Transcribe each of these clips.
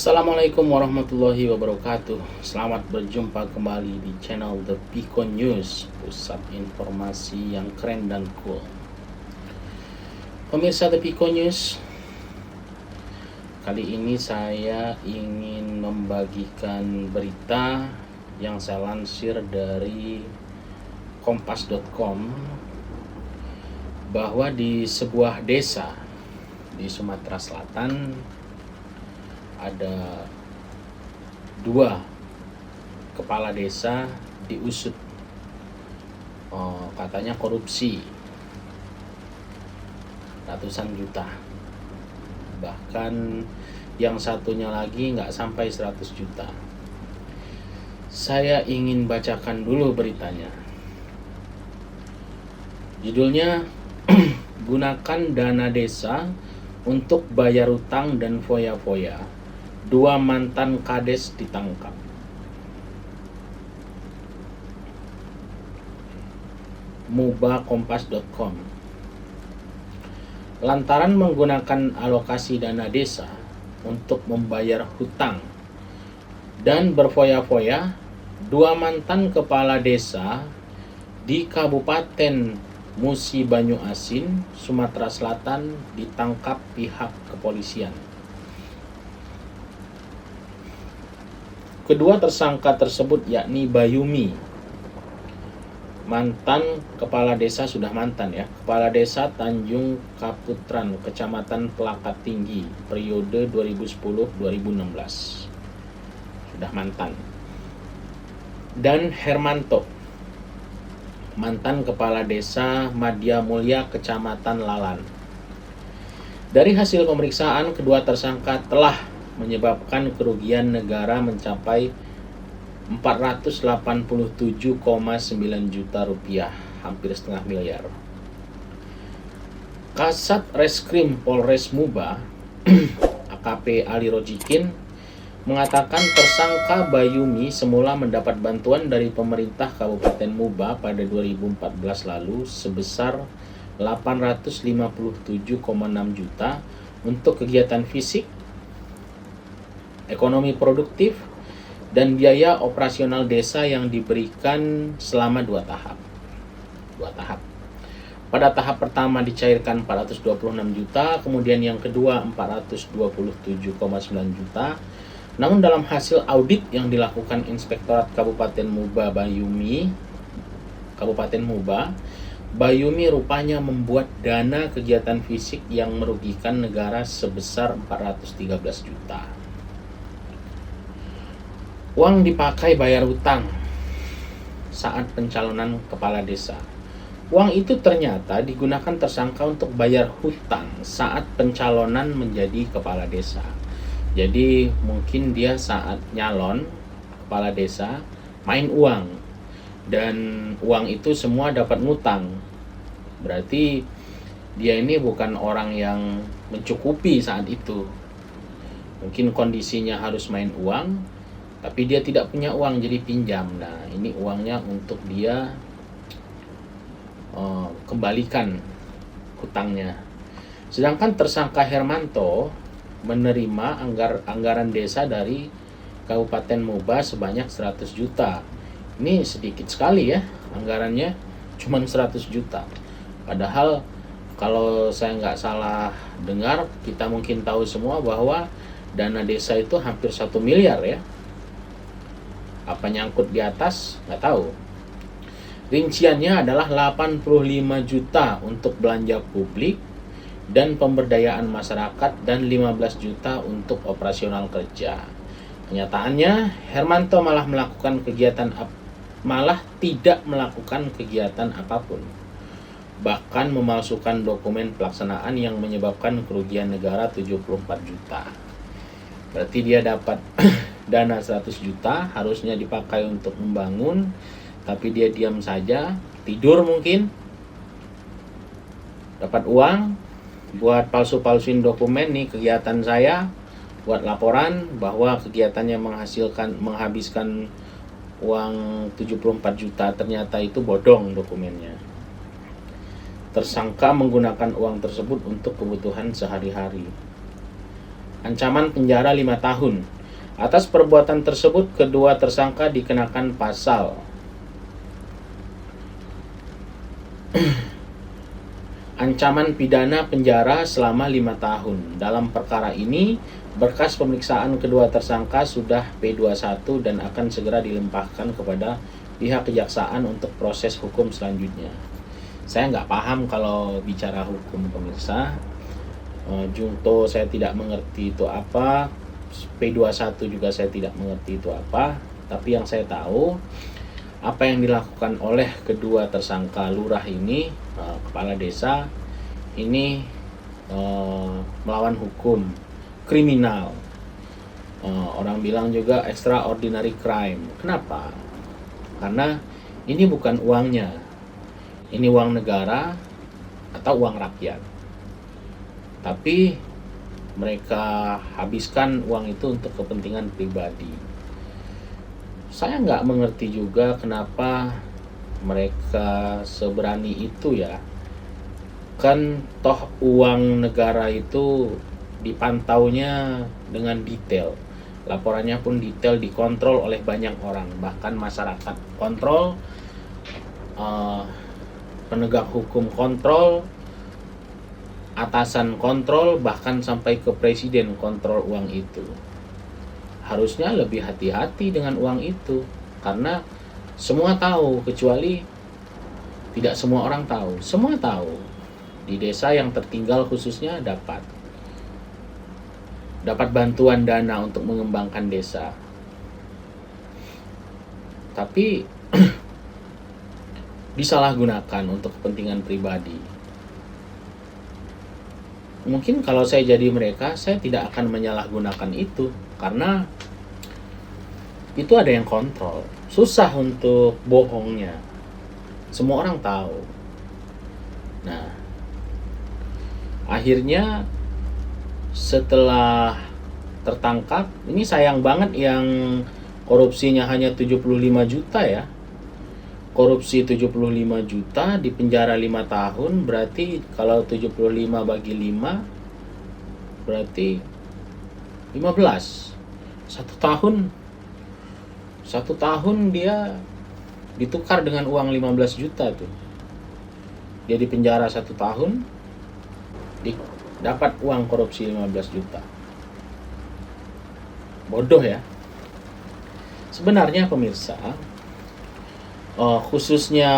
Assalamualaikum warahmatullahi wabarakatuh. Selamat berjumpa kembali di channel The Pico News, pusat informasi yang keren dan cool. Pemirsa The Pico News, kali ini saya ingin membagikan berita yang saya lansir dari kompas.com bahwa di sebuah desa di Sumatera Selatan ada 2 kepala desa diusut katanya korupsi ratusan juta, bahkan yang satunya lagi nggak sampai 100 juta. Saya ingin bacakan dulu beritanya. Judulnya gunakan dana desa untuk bayar utang dan foya-foya, 2 mantan kades ditangkap. Mubakompas.com. Lantaran menggunakan alokasi dana desa untuk membayar hutang dan berfoya-foya, 2 mantan kepala desa di Kabupaten Musi Banyu Asin, Sumatera Selatan ditangkap pihak kepolisian. Kedua tersangka tersebut yakni Bayumi, mantan kepala desa, sudah mantan ya, kepala desa Tanjung Kaputran, Kecamatan Pelakat Tinggi, periode 2010-2016. Sudah mantan. Dan Hermanto, mantan kepala desa Madya Mulya, Kecamatan Lalan. Dari hasil pemeriksaan, kedua tersangka telah menyebabkan kerugian negara mencapai 487,9 juta rupiah, hampir setengah miliar. Kasat Reskrim Polres Muba, AKP Ali Rojikin, mengatakan tersangka Bayumi semula mendapat bantuan dari pemerintah Kabupaten Muba pada 2014 lalu sebesar 857,6 juta untuk kegiatan fisik, ekonomi produktif, dan biaya operasional desa yang diberikan selama 2 tahap. Pada tahap pertama dicairkan 426 juta, kemudian yang kedua 427,9 juta. Namun dalam hasil audit yang dilakukan Inspektorat Kabupaten Muba Bayumi rupanya membuat dana kegiatan fisik yang merugikan negara sebesar 413 juta. Uang dipakai bayar utang saat pencalonan kepala desa. Uang itu ternyata digunakan tersangka untuk bayar hutang saat pencalonan menjadi kepala desa. Jadi mungkin dia saat nyalon kepala desa main uang, dan uang itu semua dapat ngutang. Berarti dia ini bukan orang yang mencukupi saat itu. Mungkin kondisinya harus main uang, tapi dia tidak punya uang jadi pinjam. Nah, ini uangnya untuk dia kembalikan hutangnya. Sedangkan tersangka Hermanto menerima anggaran desa dari Kabupaten Muba sebanyak 100 juta. Ini sedikit sekali ya, anggarannya cuma 100 juta. Padahal kalau saya nggak salah dengar, kita mungkin tahu semua bahwa dana desa itu hampir 1 miliar ya. Apa nyangkut di atas? Nggak tahu. Rinciannya adalah 85 juta untuk belanja publik dan pemberdayaan masyarakat dan 15 juta untuk operasional kerja. Kenyataannya Hermanto malah tidak melakukan kegiatan apapun. Bahkan memalsukan dokumen pelaksanaan yang menyebabkan kerugian negara 74 juta. Berarti dia dapat dana 100 juta, harusnya dipakai untuk membangun, tapi dia diam saja, tidur mungkin. Dapat uang buat palsu-palsuin dokumen, nih kegiatan saya, buat laporan bahwa kegiatannya menghabiskan uang 74 juta, ternyata itu bodong dokumennya. Tersangka menggunakan uang tersebut untuk kebutuhan sehari-hari. ancaman penjara 5 tahun. Atas perbuatan tersebut, kedua tersangka dikenakan pasal ancaman pidana penjara selama 5 tahun. Dalam perkara ini, berkas pemeriksaan kedua tersangka sudah P21 dan akan segera dilimpahkan kepada pihak kejaksaan untuk proses hukum selanjutnya. Saya nggak paham kalau bicara hukum, pemirsa. Junto saya tidak mengerti itu apa, P21 juga saya tidak mengerti itu apa. Tapi yang saya tahu, apa yang dilakukan oleh kedua tersangka lurah ini, kepala desa ini, melawan hukum, kriminal. Orang bilang juga extraordinary crime. Kenapa? Karena ini bukan uangnya, ini uang negara atau uang rakyat, tapi mereka habiskan uang itu untuk kepentingan pribadi. Saya nggak mengerti juga kenapa mereka seberani itu ya. Kan toh uang negara itu dipantaunya dengan detail. Laporannya pun detail, dikontrol oleh banyak orang. Bahkan masyarakat kontrol, penegak hukum kontrol, atasan kontrol, bahkan sampai ke presiden kontrol uang itu. Harusnya lebih hati-hati dengan uang itu, karena semua tahu, kecuali tidak semua orang tahu. Semua tahu. Di desa yang tertinggal khususnya dapat bantuan dana untuk mengembangkan desa. Tapi disalahgunakan untuk kepentingan pribadi. Mungkin kalau saya jadi mereka, saya tidak akan menyalahgunakan itu, karena itu ada yang kontrol. Susah untuk bohongnya. Semua orang tahu. Nah, akhirnya setelah tertangkap, ini sayang banget yang korupsinya hanya 75 juta ya. Korupsi 75 juta, di penjara 5 tahun, berarti kalau 75 bagi 5 berarti 15. Satu tahun dia ditukar dengan uang 15 juta tuh. Dia di penjara 1 tahun, dapat uang korupsi 15 juta. Bodoh ya. Sebenarnya pemirsa, khususnya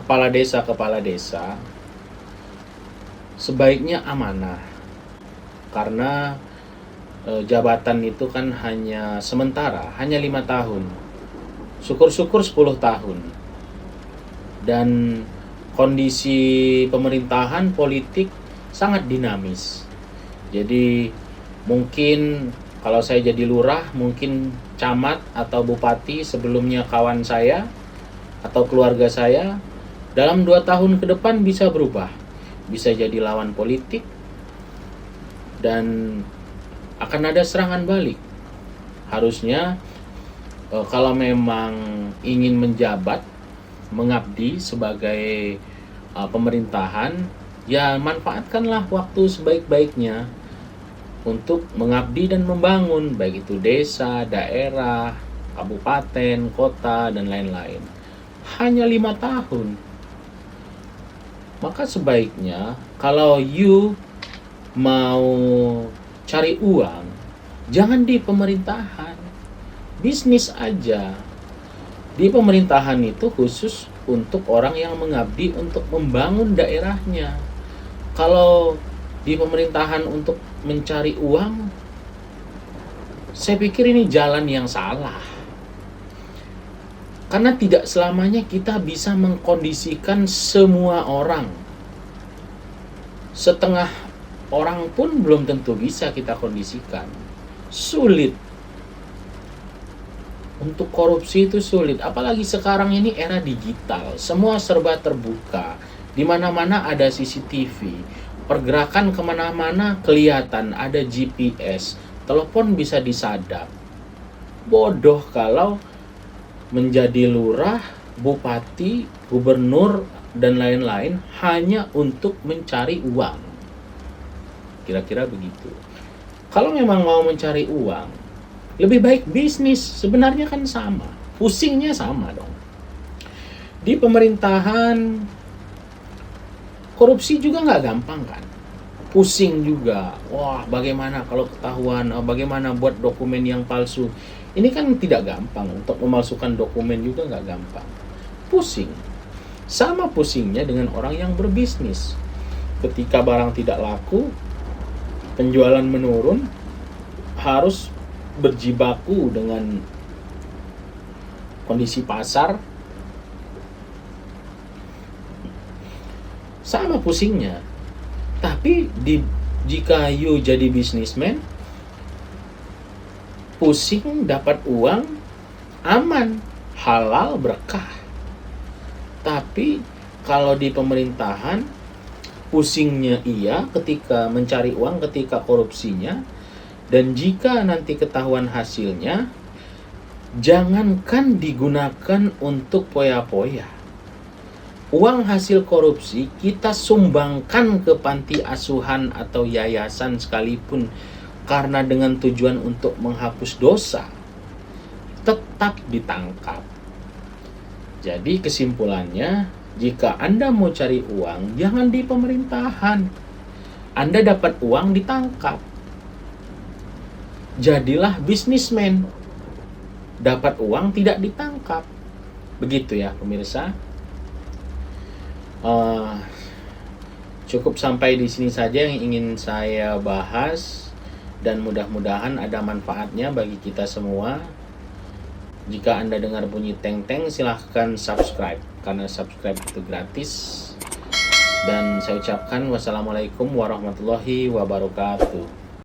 kepala desa sebaiknya amanah, karena jabatan itu kan hanya sementara, hanya 5 tahun, syukur-syukur 10 tahun, dan kondisi pemerintahan politik sangat dinamis. Jadi mungkin kalau saya jadi lurah, mungkin camat atau bupati sebelumnya kawan saya atau keluarga saya, dalam 2 tahun ke depan bisa berubah, bisa jadi lawan politik, dan akan ada serangan balik. Harusnya kalau memang ingin menjabat, mengabdi sebagai pemerintahan, ya manfaatkanlah waktu sebaik-baiknya untuk mengabdi dan membangun, baik itu desa, daerah, kabupaten, kota, dan lain-lain. Hanya 5 tahun. Maka sebaiknya kalau you mau cari uang, jangan di pemerintahan, bisnis aja. Di pemerintahan itu khusus untuk orang yang mengabdi untuk membangun daerahnya. Kalau di pemerintahan untuk mencari uang, saya pikir ini jalan yang salah. Karena tidak selamanya kita bisa mengkondisikan semua orang. Setengah orang pun belum tentu bisa kita kondisikan. Sulit. Untuk korupsi itu sulit. Apalagi sekarang ini era digital. Semua serba terbuka. Di mana-mana ada CCTV. Pergerakan kemana-mana kelihatan, ada GPS, telepon bisa disadap. Bodoh kalau menjadi lurah, bupati, gubernur, dan lain-lain hanya untuk mencari uang. Kira-kira begitu. Kalau memang mau mencari uang, lebih baik bisnis. Sebenarnya kan sama, pusingnya sama dong. Di pemerintahan, korupsi juga nggak gampang kan, pusing juga. Wah, bagaimana kalau ketahuan, bagaimana buat dokumen yang palsu. Ini kan tidak gampang, untuk memalsukan dokumen juga nggak gampang, pusing. Sama pusingnya dengan orang yang berbisnis. Ketika barang tidak laku, penjualan menurun, harus berjibaku dengan kondisi pasar. Sama pusingnya. Tapi jika you jadi bisnismen, pusing dapat uang, aman, halal, berkah. Tapi kalau di pemerintahan, pusingnya iya ketika mencari uang, ketika korupsinya, dan jika nanti ketahuan hasilnya, jangankan digunakan untuk poya-poya. Uang hasil korupsi kita sumbangkan ke panti asuhan atau yayasan sekalipun, karena dengan tujuan untuk menghapus dosa, tetap ditangkap. Jadi kesimpulannya, jika Anda mau cari uang, jangan di pemerintahan. Anda dapat uang, ditangkap. Jadilah bisnismen. Dapat uang, tidak ditangkap. Begitu ya pemirsa. Cukup sampai di sini saja yang ingin saya bahas, dan mudah-mudahan ada manfaatnya bagi kita semua. Jika Anda dengar bunyi teng-teng, silahkan subscribe, karena subscribe itu gratis. Dan saya ucapkan wassalamualaikum warahmatullahi wabarakatuh.